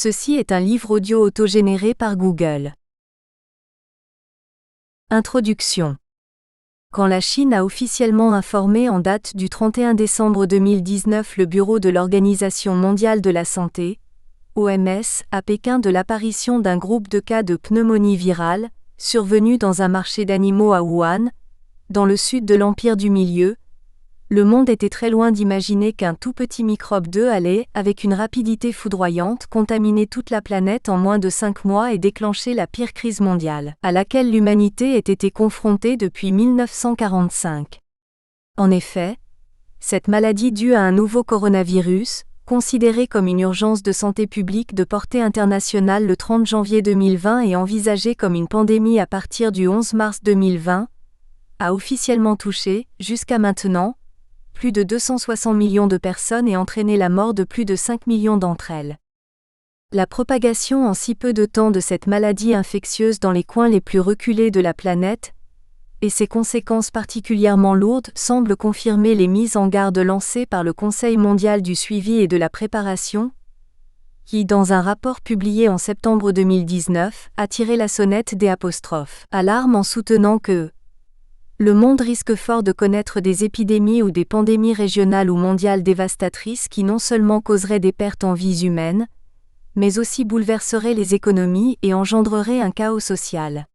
Ceci est un livre audio autogénéré par Google. Introduction. Quand la Chine a officiellement informé en date du 31 décembre 2019 le Bureau de l'Organisation mondiale de la santé, OMS, à Pékin de l'apparition d'un groupe de cas de pneumonie virale, survenu dans un marché d'animaux à Wuhan, dans le sud de l'Empire du Milieu, le monde était très loin d'imaginer qu'un tout petit microbe 2 allait, avec une rapidité foudroyante, contaminer toute la planète en moins de 5 mois et déclencher la pire crise mondiale, à laquelle l'humanité ait été confrontée depuis 1945. En effet, cette maladie due à un nouveau coronavirus, considérée comme une urgence de santé publique de portée internationale le 30 janvier 2020 et envisagée comme une pandémie à partir du 11 mars 2020, a officiellement touché, jusqu'à maintenant, plus de 260 millions de personnes et entraîné la mort de plus de 5 millions d'entre elles. La propagation en si peu de temps de cette maladie infectieuse dans les coins les plus reculés de la planète, et ses conséquences particulièrement lourdes, semblent confirmer les mises en garde lancées par le Conseil mondial du suivi et de la préparation, qui, dans un rapport publié en septembre 2019, a tiré la sonnette des alarmes en soutenant que le monde risque fort de connaître des épidémies ou des pandémies régionales ou mondiales dévastatrices qui non seulement causeraient des pertes en vies humaines, mais aussi bouleverseraient les économies et engendreraient un chaos social.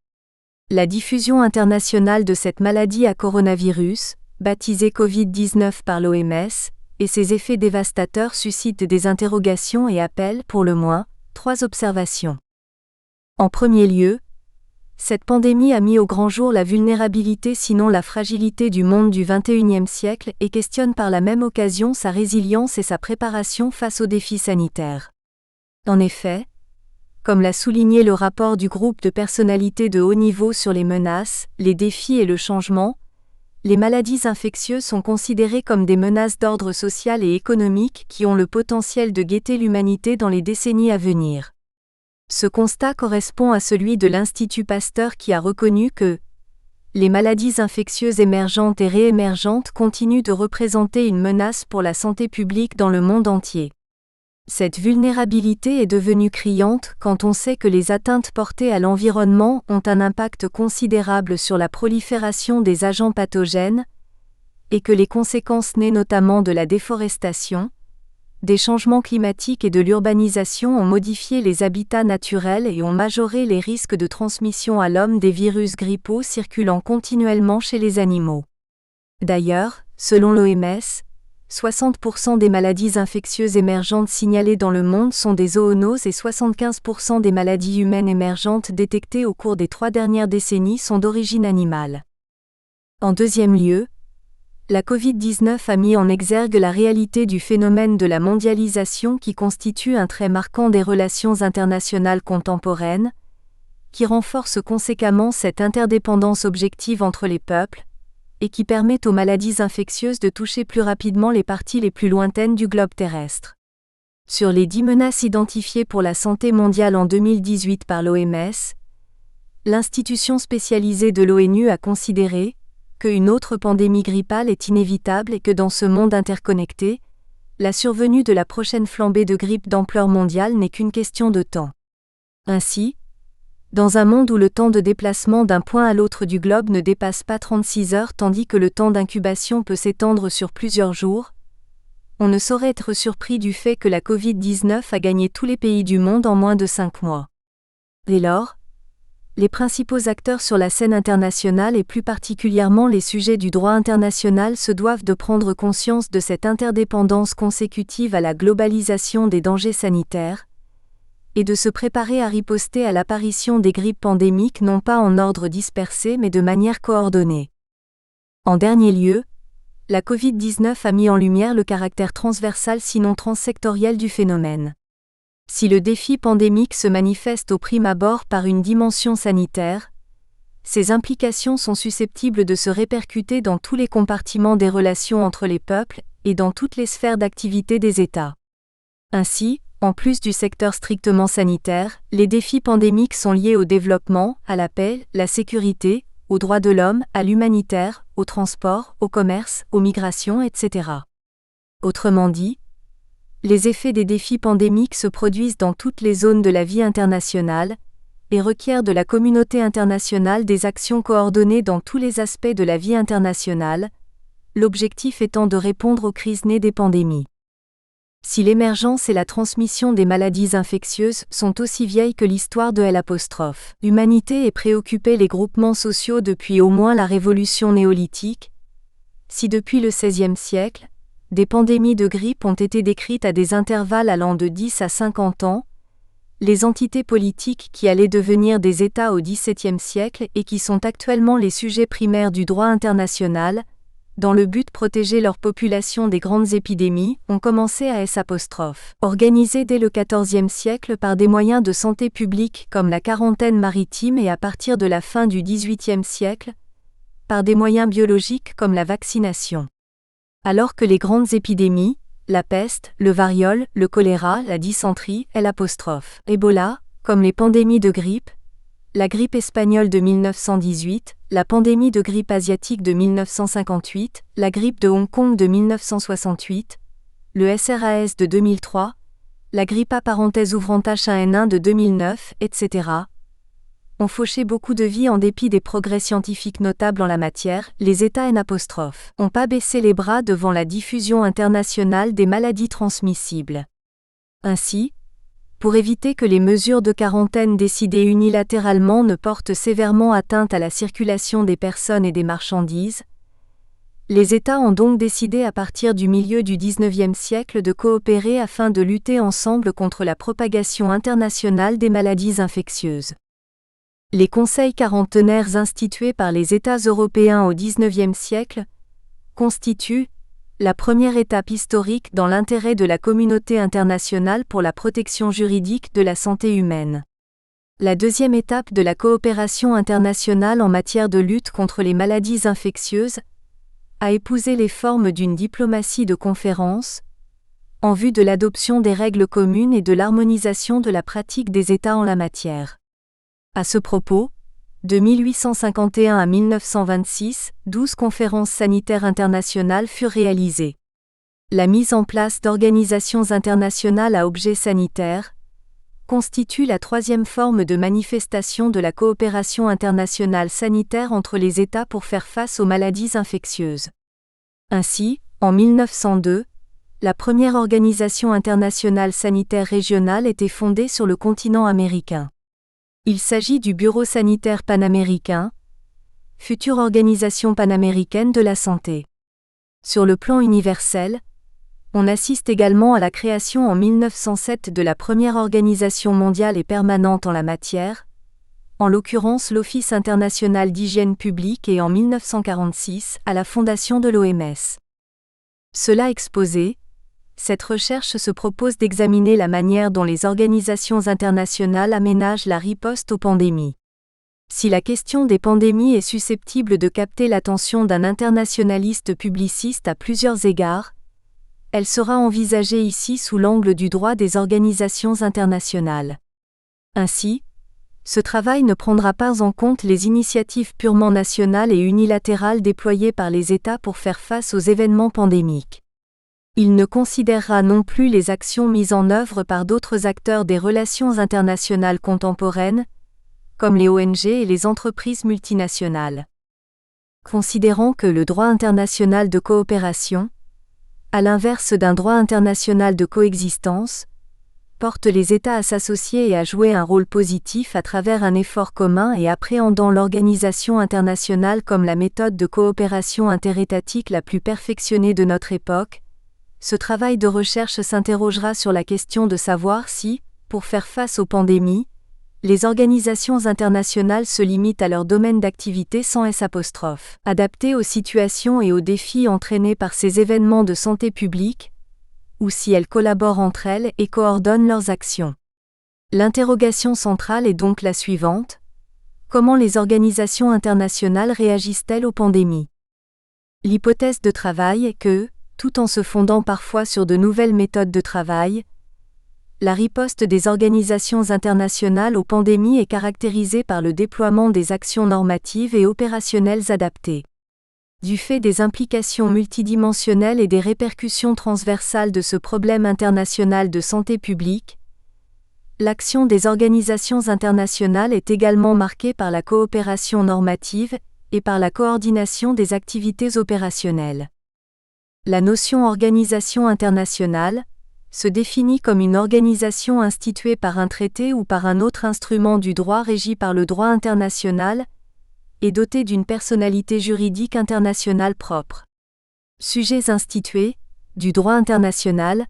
La diffusion internationale de cette maladie à coronavirus, baptisée Covid-19 par l'OMS, et ses effets dévastateurs suscitent des interrogations et appellent, pour le moins, 3 observations. En premier lieu, cette pandémie a mis au grand jour la vulnérabilité sinon la fragilité du monde du XXIe siècle et questionne par la même occasion sa résilience et sa préparation face aux défis sanitaires. En effet, comme l'a souligné le rapport du groupe de personnalités de haut niveau sur les menaces, les défis et le changement, les maladies infectieuses sont considérées comme des menaces d'ordre social et économique qui ont le potentiel de guetter l'humanité dans les décennies à venir. Ce constat correspond à celui de l'Institut Pasteur qui a reconnu que les maladies infectieuses émergentes et réémergentes continuent de représenter une menace pour la santé publique dans le monde entier. Cette vulnérabilité est devenue criante quand on sait que les atteintes portées à l'environnement ont un impact considérable sur la prolifération des agents pathogènes et que les conséquences nées notamment de la déforestation, des changements climatiques et de l'urbanisation ont modifié les habitats naturels et ont majoré les risques de transmission à l'homme des virus grippaux circulant continuellement chez les animaux. D'ailleurs, selon l'OMS, 60% des maladies infectieuses émergentes signalées dans le monde sont des zoonoses et 75% des maladies humaines émergentes détectées au cours des 3 dernières décennies sont d'origine animale. En deuxième lieu, la Covid-19 a mis en exergue la réalité du phénomène de la mondialisation qui constitue un trait marquant des relations internationales contemporaines, qui renforce conséquemment cette interdépendance objective entre les peuples, et qui permet aux maladies infectieuses de toucher plus rapidement les parties les plus lointaines du globe terrestre. Sur les 10 menaces identifiées pour la santé mondiale en 2018 par l'OMS, l'institution spécialisée de l'ONU a considéré qu'une autre pandémie grippale est inévitable et que dans ce monde interconnecté, la survenue de la prochaine flambée de grippe d'ampleur mondiale n'est qu'une question de temps. Ainsi, dans un monde où le temps de déplacement d'un point à l'autre du globe ne dépasse pas 36 heures tandis que le temps d'incubation peut s'étendre sur plusieurs jours, on ne saurait être surpris du fait que la Covid-19 a gagné tous les pays du monde en moins de 5 mois. Dès lors, les principaux acteurs sur la scène internationale et plus particulièrement les sujets du droit international se doivent de prendre conscience de cette interdépendance consécutive à la globalisation des dangers sanitaires, et de se préparer à riposter à l'apparition des grippes pandémiques non pas en ordre dispersé mais de manière coordonnée. En dernier lieu, la Covid-19 a mis en lumière le caractère transversal sinon transsectoriel du phénomène. Si le défi pandémique se manifeste au prime abord par une dimension sanitaire, ses implications sont susceptibles de se répercuter dans tous les compartiments des relations entre les peuples et dans toutes les sphères d'activité des États. Ainsi, en plus du secteur strictement sanitaire, les défis pandémiques sont liés au développement, à la paix, la sécurité, aux droits de l'homme, à l'humanitaire, au transport, au commerce, aux migrations, etc. Autrement dit, Les effets des défis pandémiques se produisent dans toutes les zones de la vie internationale, et requièrent de la communauté internationale des actions coordonnées dans tous les aspects de la vie internationale, l'objectif étant de répondre aux crises nées des pandémies. Si l'émergence et la transmission des maladies infectieuses sont aussi vieilles que l'histoire de l'humanité est préoccupée les groupements sociaux depuis au moins la révolution néolithique, si depuis le XVIe siècle, des pandémies de grippe ont été décrites à des intervalles allant de 10 à 50 ans, les entités politiques qui allaient devenir des États au XVIIe siècle et qui sont actuellement les sujets primaires du droit international, dans le but de protéger leur population des grandes épidémies, ont commencé à organiser dès le XIVe siècle par des moyens de santé publique comme la quarantaine maritime et à partir de la fin du XVIIIe siècle, par des moyens biologiques comme la vaccination. Alors que les grandes épidémies, la peste, le variole, le choléra, la dysenterie, Ebola, comme les pandémies de grippe, la grippe espagnole de 1918, la pandémie de grippe asiatique de 1958, la grippe de Hong Kong de 1968, le SRAS de 2003, la grippe A(H1N1 de 2009, etc., ont fauché beaucoup de vies en dépit des progrès scientifiques notables en la matière. Les États n'ont pas baissé les bras devant la diffusion internationale des maladies transmissibles. Ainsi, pour éviter que les mesures de quarantaine décidées unilatéralement ne portent sévèrement atteinte à la circulation des personnes et des marchandises, les États ont donc décidé à partir du milieu du XIXe siècle de coopérer afin de lutter ensemble contre la propagation internationale des maladies infectieuses. Les conseils quarantenaires institués par les États européens au XIXe siècle constituent la première étape historique dans l'intérêt de la communauté internationale pour la protection juridique de la santé humaine. La deuxième étape de la coopération internationale en matière de lutte contre les maladies infectieuses a épousé les formes d'une diplomatie de conférence, en vue de l'adoption des règles communes et de l'harmonisation de la pratique des États en la matière. À ce propos, de 1851 à 1926, 12 conférences sanitaires internationales furent réalisées. La mise en place d'organisations internationales à objet sanitaire constitue la troisième forme de manifestation de la coopération internationale sanitaire entre les États pour faire face aux maladies infectieuses. Ainsi, en 1902, la première organisation internationale sanitaire régionale était fondée sur le continent américain. Il s'agit du Bureau sanitaire panaméricain, future organisation panaméricaine de la santé. Sur le plan universel, on assiste également à la création en 1907 de la première organisation mondiale et permanente en la matière, en l'occurrence l'Office international d'hygiène publique et en 1946 à la fondation de l'OMS. Cela exposé, cette recherche se propose d'examiner la manière dont les organisations internationales aménagent la riposte aux pandémies. Si la question des pandémies est susceptible de capter l'attention d'un internationaliste publiciste à plusieurs égards, elle sera envisagée ici sous l'angle du droit des organisations internationales. Ainsi, ce travail ne prendra pas en compte les initiatives purement nationales et unilatérales déployées par les États pour faire face aux événements pandémiques. Il ne considérera non plus les actions mises en œuvre par d'autres acteurs des relations internationales contemporaines, comme les ONG et les entreprises multinationales. Considérant que le droit international de coopération, à l'inverse d'un droit international de coexistence, porte les États à s'associer et à jouer un rôle positif à travers un effort commun et appréhendant l'organisation internationale comme la méthode de coopération interétatique la plus perfectionnée de notre époque, ce travail de recherche s'interrogera sur la question de savoir si, pour faire face aux pandémies, les organisations internationales se limitent à leur domaine d'activité sans adapté aux situations et aux défis entraînés par ces événements de santé publique, ou si elles collaborent entre elles et coordonnent leurs actions. L'interrogation centrale est donc la suivante: comment les organisations internationales réagissent-elles aux pandémies? L'hypothèse de travail est que, tout en se fondant parfois sur de nouvelles méthodes de travail, la riposte des organisations internationales aux pandémies est caractérisée par le déploiement des actions normatives et opérationnelles adaptées. Du fait des implications multidimensionnelles et des répercussions transversales de ce problème international de santé publique, l'action des organisations internationales est également marquée par la coopération normative et par la coordination des activités opérationnelles. La notion organisation internationale se définit comme une organisation instituée par un traité ou par un autre instrument du droit régi par le droit international et dotée d'une personnalité juridique internationale propre. Sujets institués du droit international.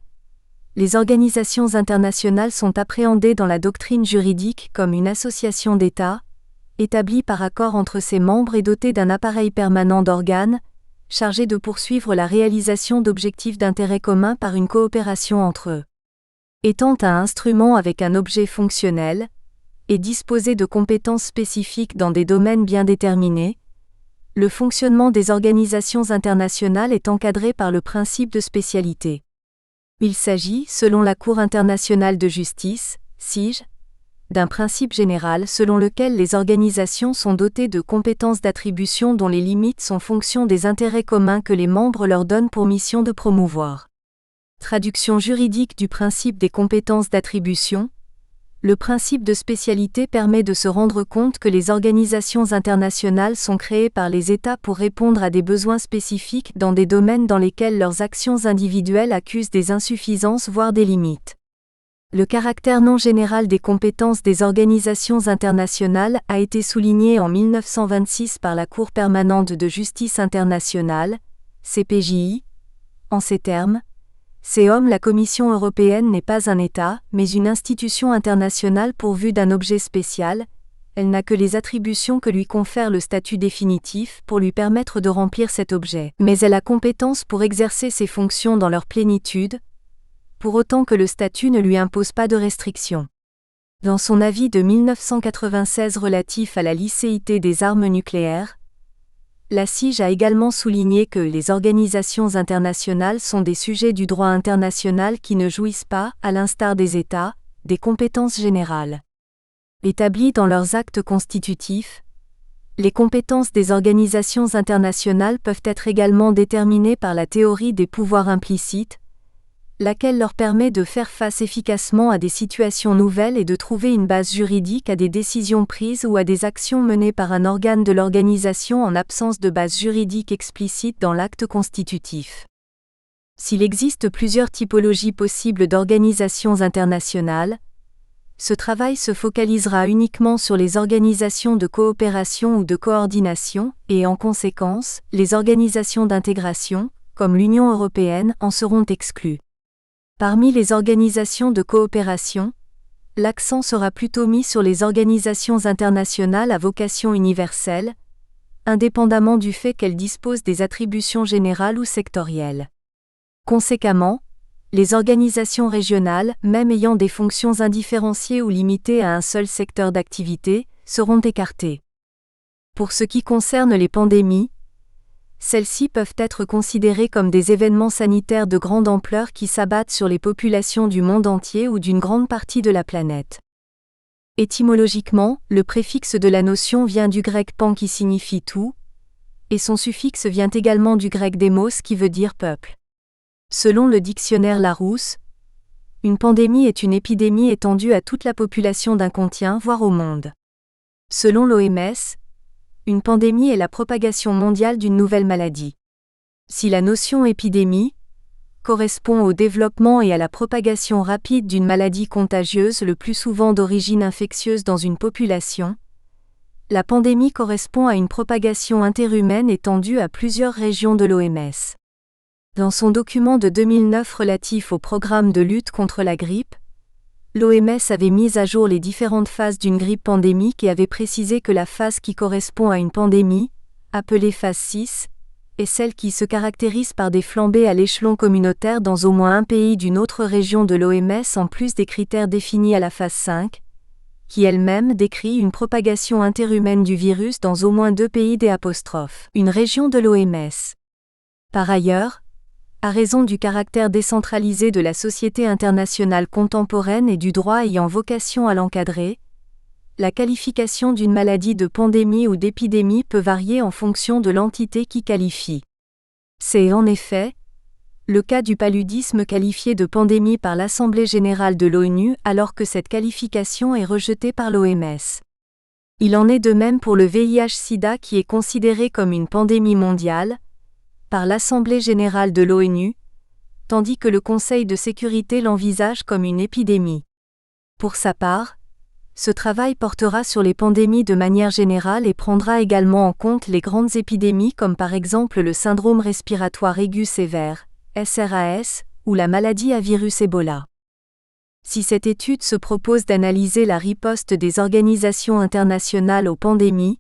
Les organisations internationales sont appréhendées dans la doctrine juridique comme une association d'États, établie par accord entre ses membres et dotée d'un appareil permanent d'organes, chargés de poursuivre la réalisation d'objectifs d'intérêt commun par une coopération entre eux. Étant un instrument avec un objet fonctionnel, et disposer de compétences spécifiques dans des domaines bien déterminés, le fonctionnement des organisations internationales est encadré par le principe de spécialité. Il s'agit, selon la Cour internationale de justice, CIJ, d'un principe général selon lequel les organisations sont dotées de compétences d'attribution dont les limites sont fonction des intérêts communs que les membres leur donnent pour mission de promouvoir. Traduction juridique du principe des compétences d'attribution. Le principe de spécialité permet de se rendre compte que les organisations internationales sont créées par les États pour répondre à des besoins spécifiques dans des domaines dans lesquels leurs actions individuelles accusent des insuffisances voire des limites. Le caractère non général des compétences des organisations internationales a été souligné en 1926 par la Cour permanente de justice internationale, CPJI. En ces termes, la Commission européenne n'est pas un État, mais une institution internationale pourvue d'un objet spécial. Elle n'a que les attributions que lui confère le statut définitif pour lui permettre de remplir cet objet. Mais elle a compétence pour exercer ses fonctions dans leur plénitude, pour autant que le statut ne lui impose pas de restrictions. Dans son avis de 1996 relatif à la licéité des armes nucléaires, la CIJ a également souligné que les organisations internationales sont des sujets du droit international qui ne jouissent pas, à l'instar des États, des compétences générales. Établies dans leurs actes constitutifs, les compétences des organisations internationales peuvent être également déterminées par la théorie des pouvoirs implicites, laquelle leur permet de faire face efficacement à des situations nouvelles et de trouver une base juridique à des décisions prises ou à des actions menées par un organe de l'organisation en absence de base juridique explicite dans l'acte constitutif. S'il existe plusieurs typologies possibles d'organisations internationales, ce travail se focalisera uniquement sur les organisations de coopération ou de coordination, et en conséquence, les organisations d'intégration, comme l'Union européenne, en seront exclues. Parmi les organisations de coopération, l'accent sera plutôt mis sur les organisations internationales à vocation universelle, indépendamment du fait qu'elles disposent des attributions générales ou sectorielles. Conséquemment, les organisations régionales, même ayant des fonctions indifférenciées ou limitées à un seul secteur d'activité, seront écartées. Pour ce qui concerne les pandémies, celles-ci peuvent être considérées comme des événements sanitaires de grande ampleur qui s'abattent sur les populations du monde entier ou d'une grande partie de la planète. Étymologiquement, le préfixe de la notion vient du grec pan qui signifie tout, et son suffixe vient également du grec démos qui veut dire peuple. Selon le dictionnaire Larousse, une pandémie est une épidémie étendue à toute la population d'un continent, voire au monde. Selon l'OMS, une pandémie est la propagation mondiale d'une nouvelle maladie. Si la notion épidémie correspond au développement et à la propagation rapide d'une maladie contagieuse le plus souvent d'origine infectieuse dans une population, la pandémie correspond à une propagation interhumaine étendue à plusieurs régions de l'OMS. Dans son document de 2009 relatif au programme de lutte contre la grippe, l'OMS avait mis à jour les différentes phases d'une grippe pandémique et avait précisé que la phase qui correspond à une pandémie, appelée phase 6, est celle qui se caractérise par des flambées à l'échelon communautaire dans au moins un pays d'une autre région de l'OMS en plus des critères définis à la phase 5, qui elle-même décrit une propagation interhumaine du virus dans au moins 2 pays une région de l'OMS. Par ailleurs, à raison du caractère décentralisé de la société internationale contemporaine et du droit ayant vocation à l'encadrer, la qualification d'une maladie de pandémie ou d'épidémie peut varier en fonction de l'entité qui qualifie. C'est en effet le cas du paludisme qualifié de pandémie par l'Assemblée générale de l'ONU alors que cette qualification est rejetée par l'OMS. Il en est de même pour le VIH-Sida qui est considéré comme une pandémie mondiale par l'Assemblée générale de l'ONU, tandis que le Conseil de sécurité l'envisage comme une épidémie. Pour sa part, ce travail portera sur les pandémies de manière générale et prendra également en compte les grandes épidémies comme par exemple le syndrome respiratoire aigu sévère, SRAS, ou la maladie à virus Ebola. Si cette étude se propose d'analyser la riposte des organisations internationales aux pandémies,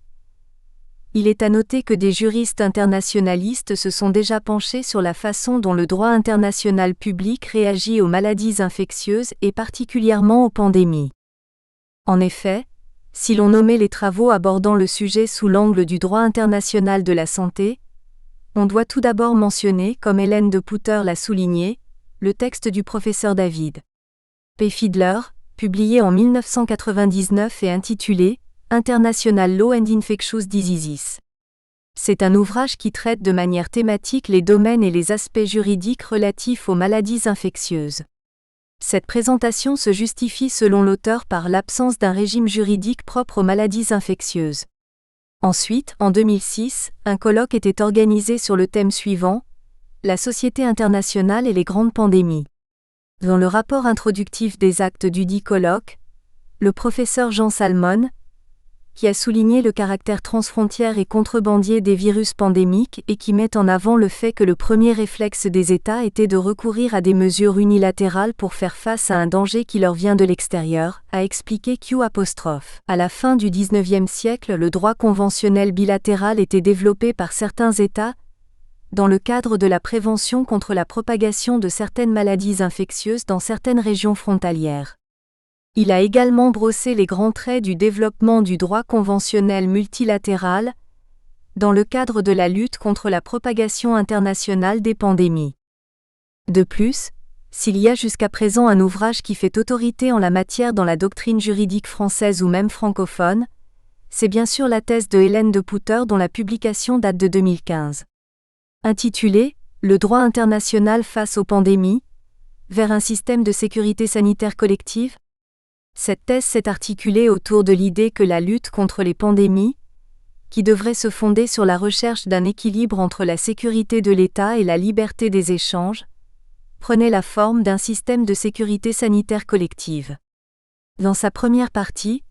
il est à noter que des juristes internationalistes se sont déjà penchés sur la façon dont le droit international public réagit aux maladies infectieuses et particulièrement aux pandémies. En effet, si l'on nommait les travaux abordant le sujet sous l'angle du droit international de la santé, on doit tout d'abord mentionner, comme Hélène de Putter l'a souligné, le texte du professeur David P. Fiedler, publié en 1999 et intitulé « International Law and Infectious Diseases ». C'est un ouvrage qui traite de manière thématique les domaines et les aspects juridiques relatifs aux maladies infectieuses. Cette présentation se justifie selon l'auteur par l'absence d'un régime juridique propre aux maladies infectieuses. Ensuite, en 2006, un colloque était organisé sur le thème suivant, la société internationale et les grandes pandémies. Dans le rapport introductif des actes dudit colloque, le professeur Jean Salmon, qui a souligné le caractère transfrontière et contrebandier des virus pandémiques et qui met en avant le fait que le premier réflexe des États était de recourir à des mesures unilatérales pour faire face à un danger qui leur vient de l'extérieur, a expliqué Q'. À la fin du XIXe siècle, le droit conventionnel bilatéral était développé par certains États dans le cadre de la prévention contre la propagation de certaines maladies infectieuses dans certaines régions frontalières. Il a également brossé les grands traits du développement du droit conventionnel multilatéral dans le cadre de la lutte contre la propagation internationale des pandémies. De plus, s'il y a jusqu'à présent un ouvrage qui fait autorité en la matière dans la doctrine juridique française ou même francophone, c'est bien sûr la thèse de Hélène de Putter dont la publication date de 2015. Intitulée « Le droit international face aux pandémies, vers un système de sécurité sanitaire collective », cette thèse s'est articulée autour de l'idée que la lutte contre les pandémies, qui devrait se fonder sur la recherche d'un équilibre entre la sécurité de l'État et la liberté des échanges, prenait la forme d'un système de sécurité sanitaire collective. Dans sa première partie,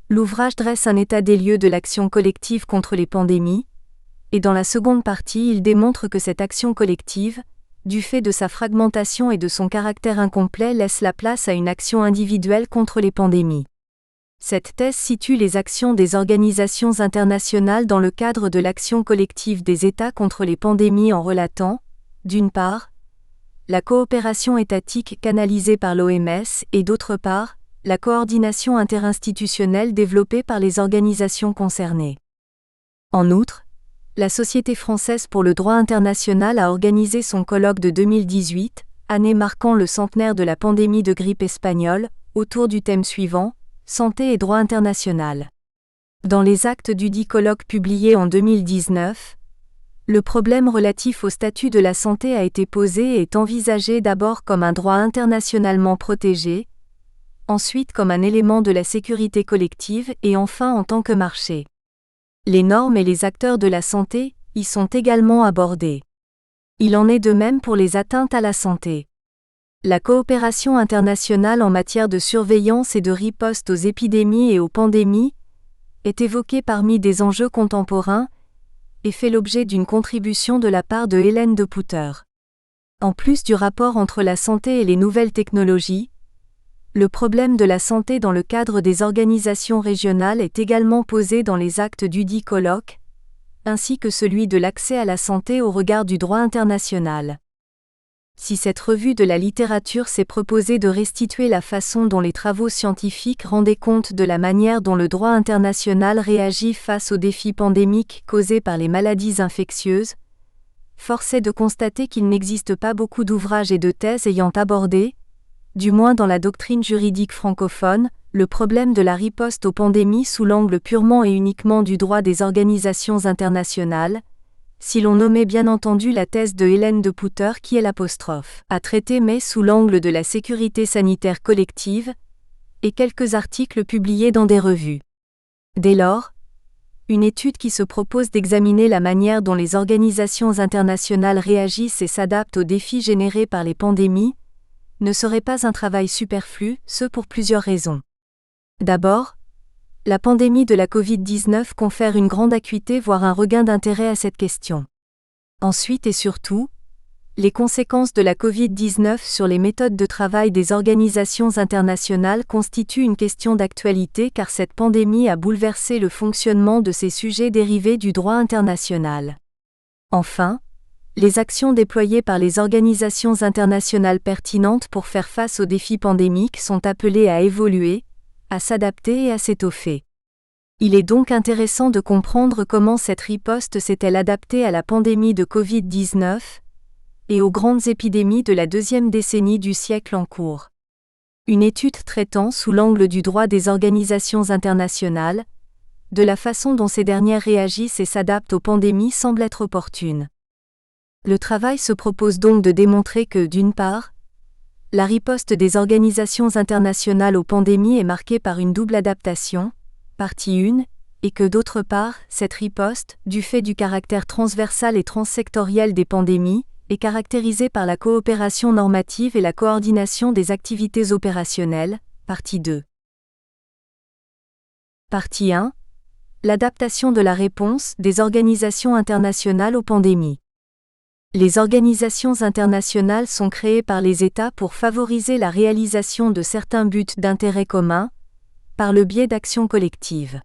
l'ouvrage dresse un état des lieux de l'action collective contre les pandémies, et dans la seconde partie il démontre que cette action collective, du fait de sa fragmentation et de son caractère incomplet, laisse la place à une action individuelle contre les pandémies. Cette thèse situe les actions des organisations internationales dans le cadre de l'action collective des États contre les pandémies en relatant, d'une part, la coopération étatique canalisée par l'OMS et d'autre part, la coordination interinstitutionnelle développée par les organisations concernées. En outre, la Société française pour le droit international a organisé son colloque de 2018, année marquant le centenaire de la pandémie de grippe espagnole, autour du thème suivant, Santé et droit international. Dans les actes dudit colloque publiés en 2019, le problème relatif au statut de la santé a été posé et est envisagé d'abord comme un droit internationalement protégé, ensuite comme un élément de la sécurité collective et enfin en tant que marché. Les normes et les acteurs de la santé y sont également abordés. Il en est de même pour les atteintes à la santé. La coopération internationale en matière de surveillance et de riposte aux épidémies et aux pandémies est évoquée parmi des enjeux contemporains et fait l'objet d'une contribution de la part de Hélène de Putter. En plus du rapport entre la santé et les nouvelles technologies, le problème de la santé dans le cadre des organisations régionales est également posé dans les actes dudit colloque, ainsi que celui de l'accès à la santé au regard du droit international. Si cette revue de la littérature s'est proposée de restituer la façon dont les travaux scientifiques rendaient compte de la manière dont le droit international réagit face aux défis pandémiques causés par les maladies infectieuses, force est de constater qu'il n'existe pas beaucoup d'ouvrages et de thèses ayant abordé, du moins dans la doctrine juridique francophone, le problème de la riposte aux pandémies sous l'angle purement et uniquement du droit des organisations internationales, si l'on nommait bien entendu la thèse de Hélène de Pouter qui est l'apostrophe à traiter mais sous l'angle de la sécurité sanitaire collective, et quelques articles publiés dans des revues. Dès lors, une étude qui se propose d'examiner la manière dont les organisations internationales réagissent et s'adaptent aux défis générés par les pandémies ne serait pas un travail superflu, ce pour plusieurs raisons. D'abord, la pandémie de la Covid-19 confère une grande acuité voire un regain d'intérêt à cette question. Ensuite et surtout, les conséquences de la Covid-19 sur les méthodes de travail des organisations internationales constituent une question d'actualité car cette pandémie a bouleversé le fonctionnement de ces sujets dérivés du droit international. Enfin, les actions déployées par les organisations internationales pertinentes pour faire face aux défis pandémiques sont appelées à évoluer, à s'adapter et à s'étoffer. Il est donc intéressant de comprendre comment cette riposte s'est-elle adaptée à la pandémie de Covid-19 et aux grandes épidémies de la deuxième décennie du siècle en cours. Une étude traitant sous l'angle du droit des organisations internationales, de la façon dont ces dernières réagissent et s'adaptent aux pandémies semble être opportune. Le travail se propose donc de démontrer que, d'une part, la riposte des organisations internationales aux pandémies est marquée par une double adaptation, partie 1, et que d'autre part, cette riposte, du fait du caractère transversal et transsectoriel des pandémies, est caractérisée par la coopération normative et la coordination des activités opérationnelles, partie 2. Partie 1. L'adaptation de la réponse des organisations internationales aux pandémies. Les organisations internationales sont créées par les États pour favoriser la réalisation de certains buts d'intérêt commun, par le biais d'actions collectives.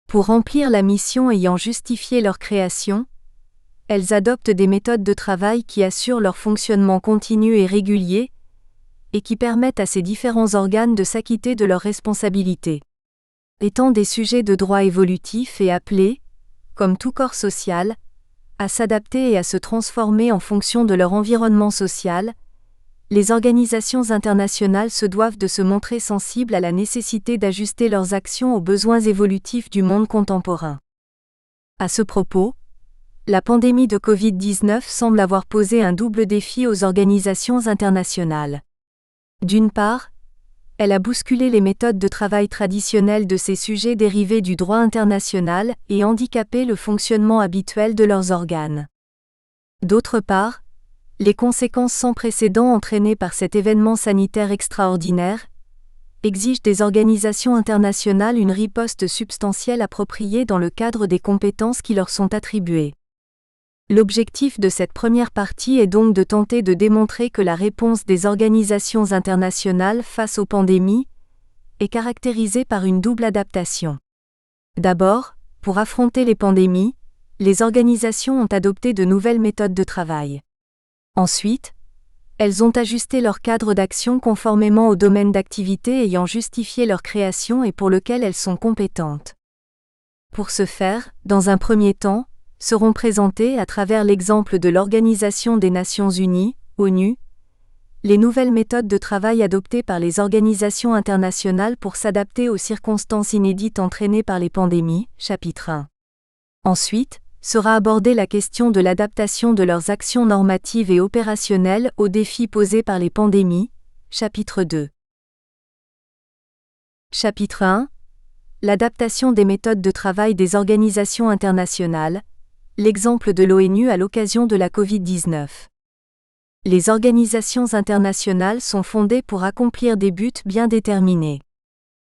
Pour remplir la mission ayant justifié leur création, elles adoptent des méthodes de travail qui assurent leur fonctionnement continu et régulier, et qui permettent à ces différents organes de s'acquitter de leurs responsabilités. Étant des sujets de droit évolutif et appelés, comme tout corps social, à s'adapter et à se transformer en fonction de leur environnement social, les organisations internationales se doivent de se montrer sensibles à la nécessité d'ajuster leurs actions aux besoins évolutifs du monde contemporain. À ce propos, la pandémie de Covid-19 semble avoir posé un double défi aux organisations internationales. D'une part, elle a bousculé les méthodes de travail traditionnelles de ces sujets dérivés du droit international et handicapé le fonctionnement habituel de leurs organes. D'autre part, les conséquences sans précédent entraînées par cet événement sanitaire extraordinaire exigent des organisations internationales une riposte substantielle appropriée dans le cadre des compétences qui leur sont attribuées. L'objectif de cette première partie est donc de tenter de démontrer que la réponse des organisations internationales face aux pandémies est caractérisée par une double adaptation. D'abord, pour affronter les pandémies, les organisations ont adopté de nouvelles méthodes de travail. Ensuite, elles ont ajusté leur cadre d'action conformément au domaine d'activité ayant justifié leur création et pour lequel elles sont compétentes. Pour ce faire, dans un premier temps, seront présentées à travers l'exemple de l'Organisation des Nations Unies, ONU, les nouvelles méthodes de travail adoptées par les organisations internationales pour s'adapter aux circonstances inédites entraînées par les pandémies, chapitre 1. Ensuite, sera abordée la question de l'adaptation de leurs actions normatives et opérationnelles aux défis posés par les pandémies, chapitre 2. Chapitre 1. L'adaptation des méthodes de travail des organisations internationales, l'exemple de l'ONU à l'occasion de la Covid-19. Les organisations internationales sont fondées pour accomplir des buts bien déterminés.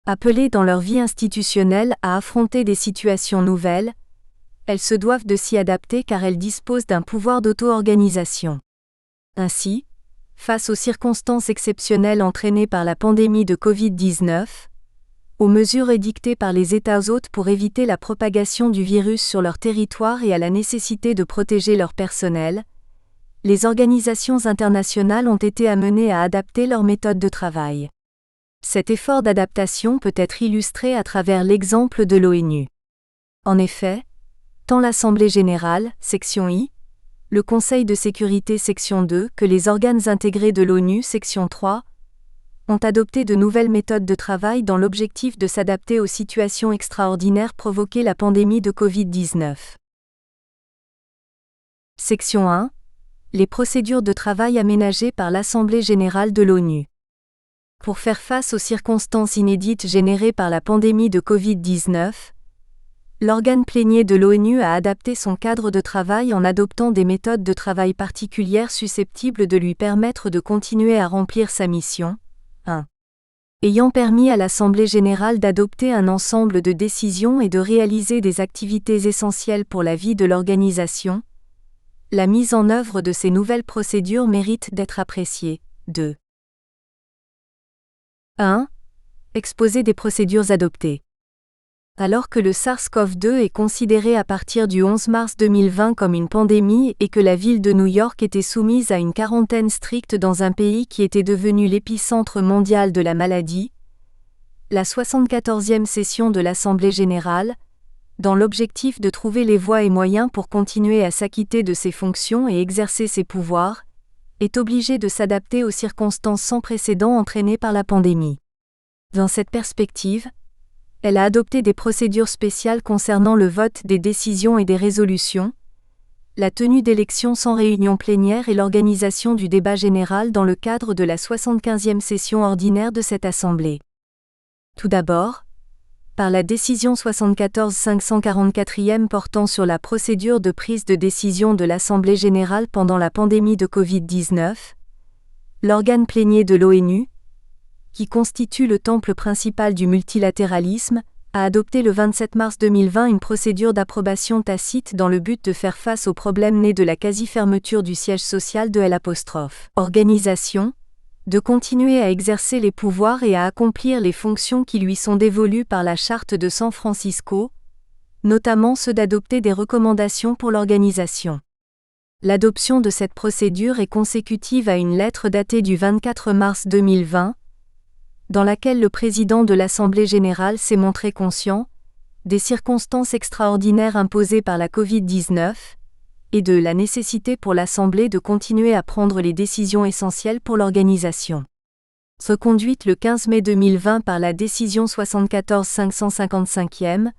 Appelées dans leur vie institutionnelle à affronter des situations nouvelles, elles se doivent de s'y adapter car elles disposent d'un pouvoir d'auto-organisation. Ainsi, face aux circonstances exceptionnelles entraînées par la pandémie de Covid-19, aux mesures édictées par les États hôtes pour éviter la propagation du virus sur leur territoire et à la nécessité de protéger leur personnel, les organisations internationales ont été amenées à adapter leurs méthodes de travail. Cet effort d'adaptation peut être illustré à travers l'exemple de l'ONU. En effet, tant l'Assemblée générale, section I, le Conseil de sécurité section 2 que les organes intégrés de l'ONU section 3, ont adopté de nouvelles méthodes de travail dans l'objectif de s'adapter aux situations extraordinaires provoquées la pandémie de Covid-19. Section 1. Les procédures de travail aménagées par l'Assemblée générale de l'ONU. Pour faire face aux circonstances inédites générées par la pandémie de Covid-19, l'organe plénier de l'ONU a adapté son cadre de travail en adoptant des méthodes de travail particulières susceptibles de lui permettre de continuer à remplir sa mission. 1. Ayant permis à l'Assemblée générale d'adopter un ensemble de décisions et de réaliser des activités essentielles pour la vie de l'organisation, la mise en œuvre de ces nouvelles procédures mérite d'être appréciée. 2. 1. Exposer des procédures adoptées. Alors que le SARS-CoV-2 est considéré à partir du 11 mars 2020 comme une pandémie et que la ville de New York était soumise à une quarantaine stricte dans un pays qui était devenu l'épicentre mondial de la maladie, la 74e session de l'Assemblée générale, dans l'objectif de trouver les voies et moyens pour continuer à s'acquitter de ses fonctions et exercer ses pouvoirs, est obligée de s'adapter aux circonstances sans précédent entraînées par la pandémie. Dans cette perspective, elle a adopté des procédures spéciales concernant le vote des décisions et des résolutions, la tenue d'élections sans réunion plénière et l'organisation du débat général dans le cadre de la 75e session ordinaire de cette Assemblée. Tout d'abord, par la décision 74-544e portant sur la procédure de prise de décision de l'Assemblée générale pendant la pandémie de Covid-19, l'organe plénier de l'ONU, qui constitue le temple principal du multilatéralisme, a adopté le 27 mars 2020 une procédure d'approbation tacite dans le but de faire face aux problèmes nés de la quasi-fermeture du siège social de l'Organisation, de continuer à exercer les pouvoirs et à accomplir les fonctions qui lui sont dévolues par la Charte de San Francisco, notamment ceux d'adopter des recommandations pour l'organisation. L'adoption de cette procédure est consécutive à une lettre datée du 24 mars 2020, dans laquelle le président de l'Assemblée générale s'est montré conscient des circonstances extraordinaires imposées par la Covid-19 et de la nécessité pour l'Assemblée de continuer à prendre les décisions essentielles pour l'organisation. Reconduite le 15 mai 2020 par la décision 74-555e,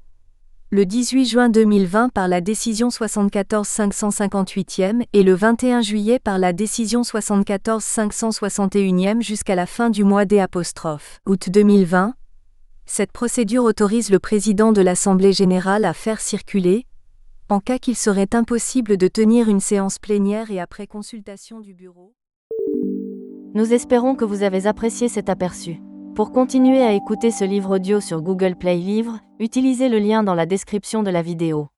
le 18 juin 2020 par la décision 74-558e et le 21 juillet par la décision 74-561e jusqu'à la fin du mois d'août 2020, cette procédure autorise le président de l'Assemblée générale à faire circuler, en cas qu'il serait impossible de tenir une séance plénière et après consultation du bureau. Nous espérons que vous avez apprécié cet aperçu. Pour continuer à écouter ce livre audio sur Google Play Livres, utilisez le lien dans la description de la vidéo.